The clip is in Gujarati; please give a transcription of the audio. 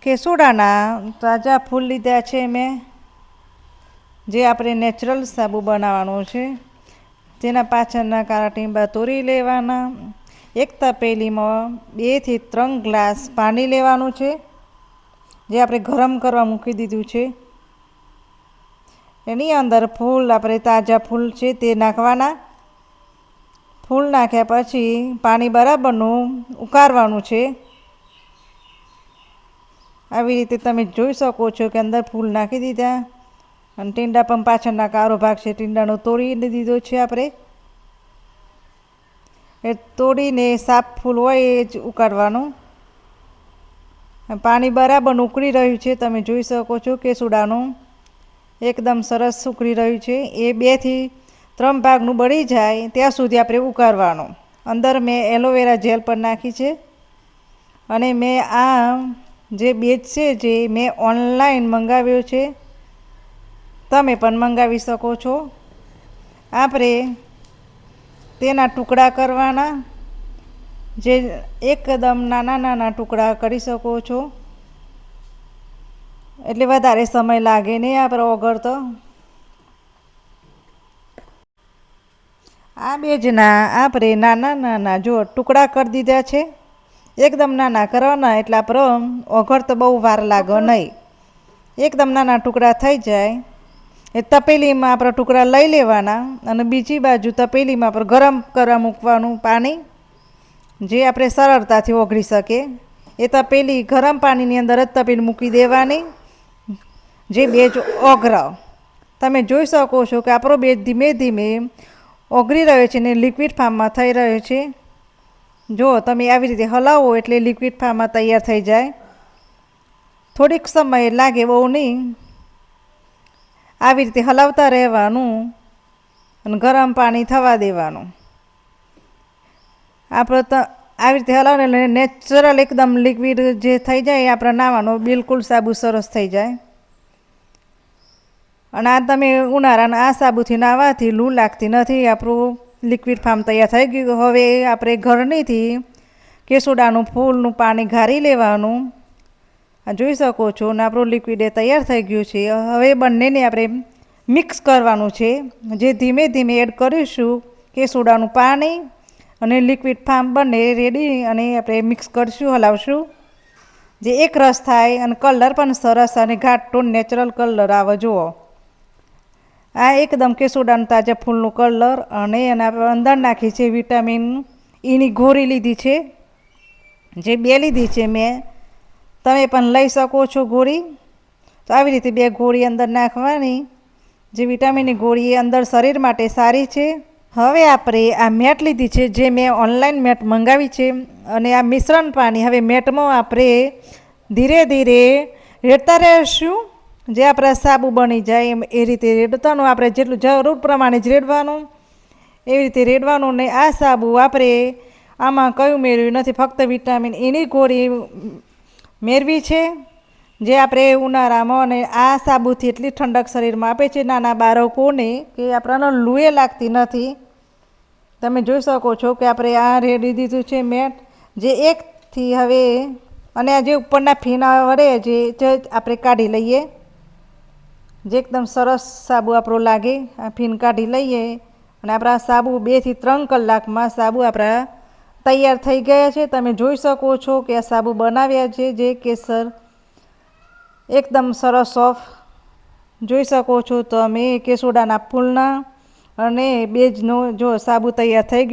કેસુડાના તાજા ફૂલ લીધા છે મેં, જે આપણે નેચરલ સાબુ બનાવવાનો છે. તેના પાછળના કાળા ટીંબા તોડી લેવાના. એક તપેલીમાં 2 થી 3 ગ્લાસ પાણી લેવાનું છે, જે આપણે ગરમ કરવા મૂકી દીધું છે. એની અંદર ફૂલ, આપણે તાજા ફૂલ છે તે નાખવાના. ફૂલ નાખ્યા પછી પાણી બરાબરનું ઉકાળવાનું છે. આવી રીતે તમે જોઈ શકો છો કે અંદર ફૂલ નાખી દીધા, અને ટીંડા પણ પાછળના કાળો ભાગ છે ટીંડાનો તોડી દીધો છે. આપણે એ તોડીને સાફ ફૂલ હોય એ જ ઉકાળવાનું. પાણી બરાબર ઉકળી રહ્યું છે, તમે જોઈ શકો છો. કેસુડાનું એકદમ સરસ ઉકળી રહ્યું છે. એ 2 થી 3 ભાગનું બળી જાય ત્યાં સુધી આપણે ઉકાળવાનું. અંદર મેં એલોવેરા જેલ પણ નાખી છે, અને મેં આ જે બેજ છે જે મેં ઓનલાઈન મંગાવ્યો છે, તમે પણ મંગાવી શકો છો. આપણે તેના ટુકડા કરવાના, જે એકદમ નાના નાના ટુકડા કરી શકો છો, એટલે વધારે સમય લાગે નહીં આપણે ઓગળતો. આ બેજના આપણે નાના નાના જો ટુકડા કરી દીધા છે. એકદમ નાના કરવાના, એટલે આપણે ઓગળતો બહુ વાર લાગે નહીં. એકદમ નાના ટુકડા થઈ જાય એ તપેલીમાં આપણે ટુકડા લઈ લેવાના, અને બીજી બાજુ તપેલીમાં આપણે ગરમ કરવા મૂકવાનું પાણી, જે આપણે સરળતાથી ઓગળી શકે. એ તપેલી ગરમ પાણીની અંદર જ તપેલી મૂકી દેવાની, જે બેજ ઓગળો. તમે જોઈ શકો છો કે આપણો બેજ ધીમે ધીમે ઓગળી રહ્યો છે ને લિક્વિડ ફાર્મમાં થઈ રહ્યો છે. જો તમે આવી રીતે હલાવો એટલે લિક્વિડ ફાર્મમાં તૈયાર થઈ જાય. થોડીક સમય લાગે, બહુ નહીં. આવી રીતે હલાવતા રહેવાનું અને ગરમ પાણી થવા દેવાનું. આપણે તો આવી રીતે હલાવને એટલે નેચરલ એકદમ લિક્વિડ જે થઈ જાય, આપણે નાવાનો બિલકુલ સાબુ સરસ થઈ જાય. અને આ તમે ઉનાળાના આ સાબુથી નાહવાથી લૂ લાગતી નથી. આપણું લિક્વિડ ફાર્મ તૈયાર થઈ ગયું. હવે આપણે ઘરણીથી કેસુડાનું ફૂલનું પાણી ગાળી લેવાનું. આ જોઈ શકો છો ને આપણું લિક્વિડ એ તૈયાર થઈ ગયું છે. હવે બંનેને આપણે મિક્સ કરવાનું છે, જે ધીમે ધીમે એડ કરીશું. કેસુડાનું પાણી અને લિક્વિડ ફાર્મ બંને રેડી, અને આપણે મિક્સ કરીશું, હલાવશું, જે એક રસ થાય. અને કલર પણ સરસ અને ઘાટો નેચરલ કલર આવે. જુઓ, આ એકદમ કેસુડાનું તાજા ફૂલનું કલર. અને એના અંદર નાખી છે વિટામિન ઈની ગોળી લીધી છે, જે 2 લીધી છે મેં. તમે પણ લઈ શકો છો ગોળી. તો આવી રીતે 2 ગોળી અંદર નાખવાની, જે વિટામિનની ગોળી અંદર શરીર માટે સારી છે. હવે આપણે આ મેટ લીધી છે, જે મેં ઓનલાઈન મેટ મંગાવી છે. અને આ મિશ્રણ પાણી હવે મેટમાં આપણે ધીરે ધીરે રેડતા રહીશું, જે આપણા સાબુ બની જાય એ રીતે રેડવાનું. આપણે જેટલું જરૂર પ્રમાણે જ રેડવાનું, એવી રીતે રેડવાનું. ને આ સાબુ આપણે આમાં કયું મેળવ્યું નથી, ફક્ત વિટામિન ઈની ગોળી મેળવી છે, જે આપણે ઉનાળામાં. અને આ સાબુથી એટલી ઠંડક શરીરમાં આપે છે નાના બાળકોને, કે આપણને લૂએ લાગતી નથી. તમે જોઈ શકો છો કે આપણે આ રેડી દીધું છે મેટ, જે એકથી હવે. અને આ જે ઉપરના ફીણા વડે જે આપણે કાઢી લઈએ, જે એકદમ સરસ સાબુ આપણો લાગે. આ ફીણ કાઢી લઈએ, અને આપણા સાબુ 2 થી 3 કલાકમાં સાબુ આપણા તૈયાર થઈ ગયા છે. તમે જોઈ શકો છો કે આ સાબુ બનાવ્યા છે, જે કેસર એકદમ સરસ સોફ્ટ જોઈ શકો છો તમે. કેસુડાના ફૂલના અને બેજનો જો સાબુ તૈયાર થઈ ગયો.